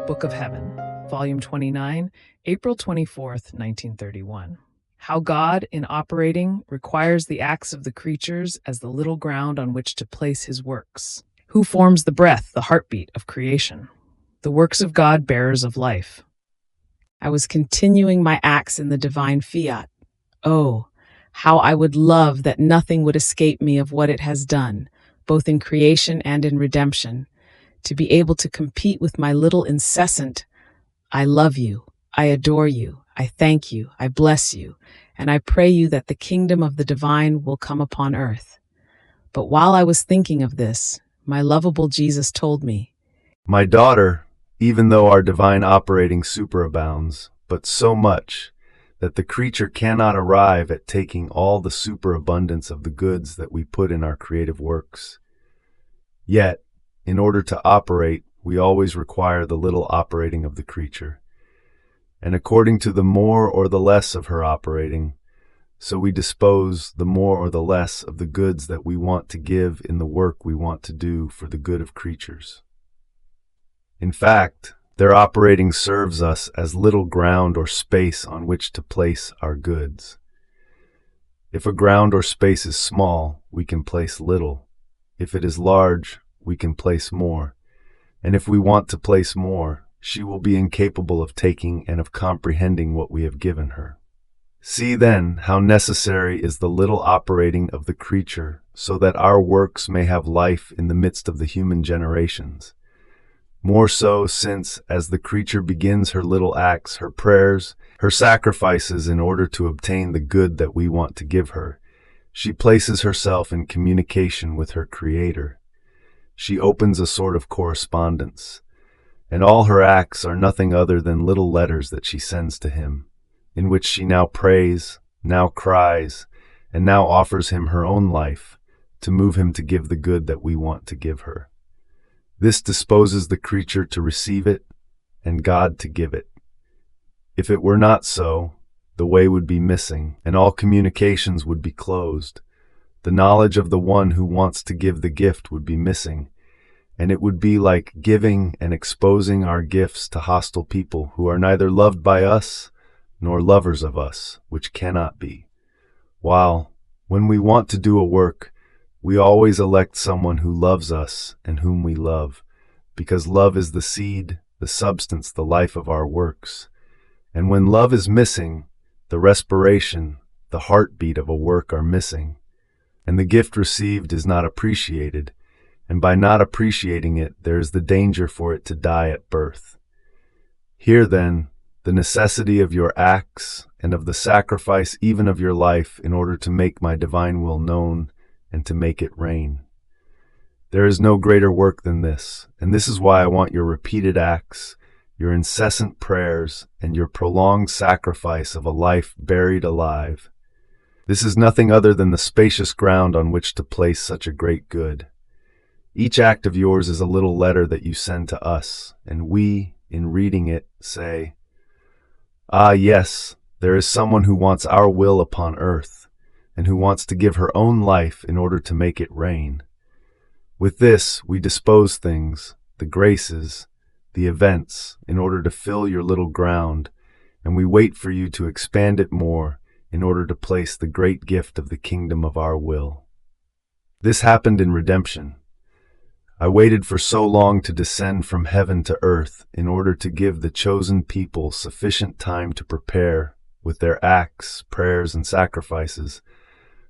Book of Heaven, Volume 29, April 24th, 1931. How God, in operating, requires the acts of the creatures as the little ground on which to place his works. Who forms the breath, the heartbeat of creation? The works of God, bearers of life. I was continuing my acts in the divine fiat. Oh, how I would love that nothing would escape me of what it has done, both in creation and in redemption, to be able to compete with my little incessant, I love you, I adore you, I thank you, I bless you, and I pray you that the kingdom of the divine will come upon earth. But while I was thinking of this, my lovable Jesus told me, My daughter, even though our divine operating superabounds, but so much that the creature cannot arrive at taking all the superabundance of the goods that we put in our creative works. Yet, in order to operate, we always require the little operating of the creature. And according to the more or the less of her operating, so we dispose the more or the less of the goods that we want to give in the work we want to do for the good of creatures. In fact, their operating serves us as little ground or space on which to place our goods. If a ground or space is small, we can place little. If it is large, we can place more. And if we want to place more, she will be incapable of taking and of comprehending what we have given her. See then how necessary is the little operating of the creature, so that our works may have life in the midst of the human generations. More so since, as the creature begins her little acts, her prayers, her sacrifices in order to obtain the good that we want to give her, she places herself in communication with her Creator. She opens a sort of correspondence, and all her acts are nothing other than little letters that she sends to him, in which she now prays, now cries, and now offers him her own life, to move him to give the good that we want to give her. This disposes the creature to receive it, and God to give it. If it were not so, the way would be missing, and all communications would be closed. The knowledge of the one who wants to give the gift would be missing, and it would be like giving and exposing our gifts to hostile people who are neither loved by us nor lovers of us, which cannot be. While, when we want to do a work, we always elect someone who loves us and whom we love, because love is the seed, the substance, the life of our works. And when love is missing, the respiration, the heartbeat of a work are missing, and the gift received is not appreciated, and by not appreciating it, there is the danger for it to die at birth. Here, then, the necessity of your acts and of the sacrifice even of your life in order to make my divine will known and to make it rain. There is no greater work than this, and this is why I want your repeated acts, your incessant prayers, and your prolonged sacrifice of a life buried alive. This is nothing other than the spacious ground on which to place such a great good. Each act of yours is a little letter that you send to us, and we, in reading it, say, Ah, yes, there is someone who wants our will upon earth, and who wants to give her own life in order to make it rain. With this, we dispose things, the graces, the events, in order to fill your little ground, and we wait for you to expand it more in order to place the great gift of the kingdom of our will. This happened in redemption. I waited for so long to descend from heaven to earth in order to give the chosen people sufficient time to prepare, with their acts, prayers, and sacrifices,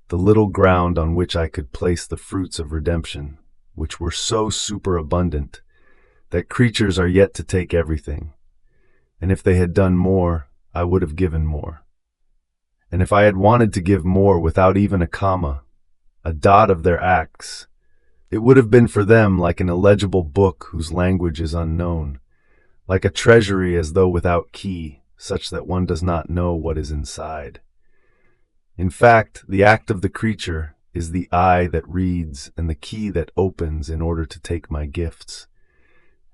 the little ground on which I could place the fruits of redemption, which were so superabundant that creatures are yet to take everything. And if they had done more, I would have given more. And if I had wanted to give more without even a comma, a dot of their acts, it would have been for them like an illegible book whose language is unknown, like a treasury as though without key, such that one does not know what is inside. In fact, the act of the creature is the eye that reads and the key that opens in order to take my gifts.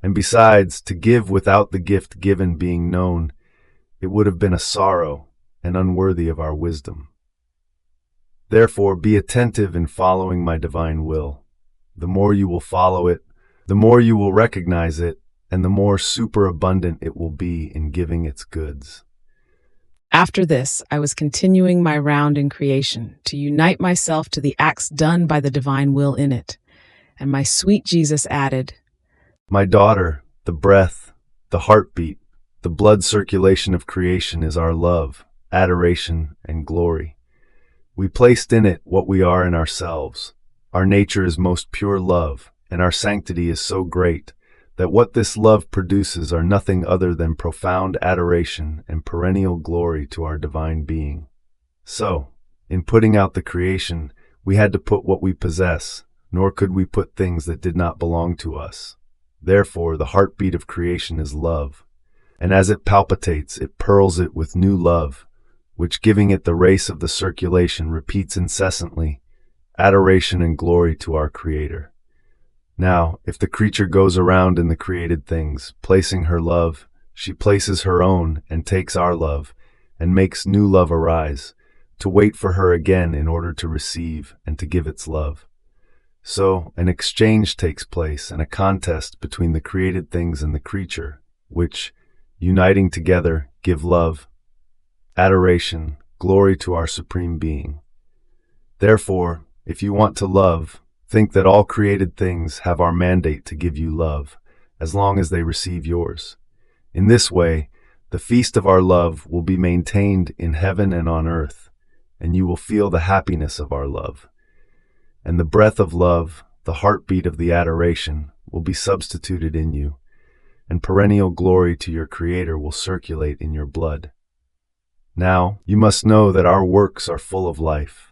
And besides, to give without the gift given being known, it would have been a sorrow and unworthy of our wisdom. Therefore, be attentive in following my divine will. The more you will follow it, the more you will recognize it, and the more superabundant it will be in giving its goods. After this, I was continuing my round in creation to unite myself to the acts done by the divine will in it. And my sweet Jesus added, My daughter, the breath, the heartbeat, the blood circulation of creation is our love, adoration, and glory. We placed in it what we are in ourselves. Our nature is most pure love, and our sanctity is so great that what this love produces are nothing other than profound adoration and perennial glory to our divine being. So, in putting out the creation, we had to put what we possess, nor could we put things that did not belong to us. Therefore, the heartbeat of creation is love, and as it palpitates, it pearls it with new love, which, giving it the race of the circulation, repeats incessantly, adoration and glory to our Creator. Now, if the creature goes around in the created things, placing her love, she places her own and takes our love, and makes new love arise, to wait for her again in order to receive and to give its love. So, an exchange takes place and a contest between the created things and the creature, which, uniting together, give love, adoration, glory to our Supreme Being. Therefore, if you want to love, think that all created things have our mandate to give you love, as long as they receive yours. In this way, the feast of our love will be maintained in heaven and on earth, and you will feel the happiness of our love. And the breath of love, the heartbeat of the adoration, will be substituted in you, and perennial glory to your Creator will circulate in your blood. Now, you must know that our works are full of life.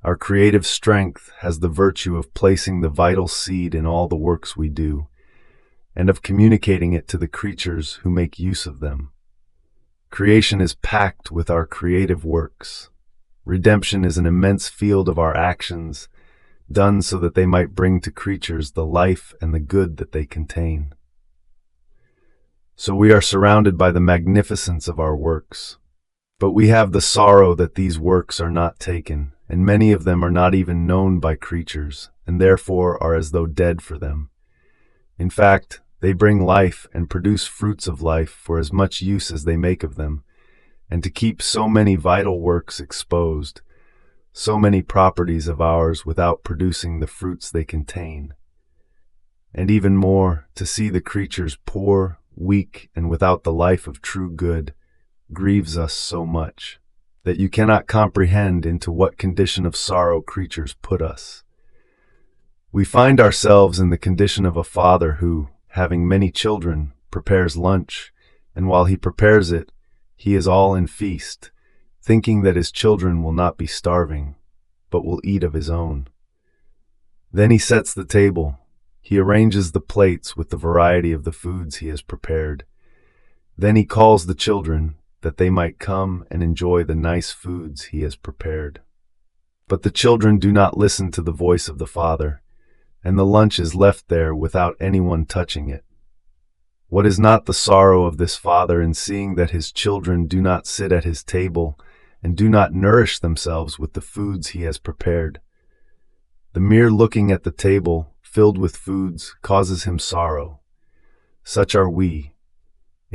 Our creative strength has the virtue of placing the vital seed in all the works we do, and of communicating it to the creatures who make use of them. Creation is packed with our creative works. Redemption is an immense field of our actions, done so that they might bring to creatures the life and the good that they contain. So we are surrounded by the magnificence of our works, but we have the sorrow that these works are not taken, and many of them are not even known by creatures, and therefore are as though dead for them. In fact, they bring life and produce fruits of life for as much use as they make of them, and to keep so many vital works exposed, so many properties of ours without producing the fruits they contain. And even more, to see the creatures poor, weak, and without the life of true good, grieves us so much that you cannot comprehend into what condition of sorrow creatures put us. We find ourselves in the condition of a father who, having many children, prepares lunch, and while he prepares it, he is all in feast, thinking that his children will not be starving, but will eat of his own. Then he sets the table. He arranges the plates with the variety of the foods he has prepared. Then he calls the children, that they might come and enjoy the nice foods he has prepared. But the children do not listen to the voice of the father, and the lunch is left there without anyone touching it. What is not the sorrow of this father in seeing that his children do not sit at his table and do not nourish themselves with the foods he has prepared? The mere looking at the table filled with foods causes him sorrow. Such are we,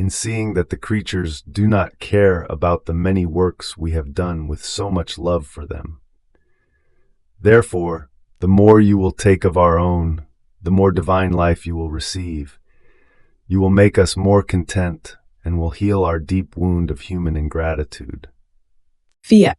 in seeing that the creatures do not care about the many works we have done with so much love for them. Therefore, the more you will take of our own, the more divine life you will receive. You will make us more content and will heal our deep wound of human ingratitude. Fiat.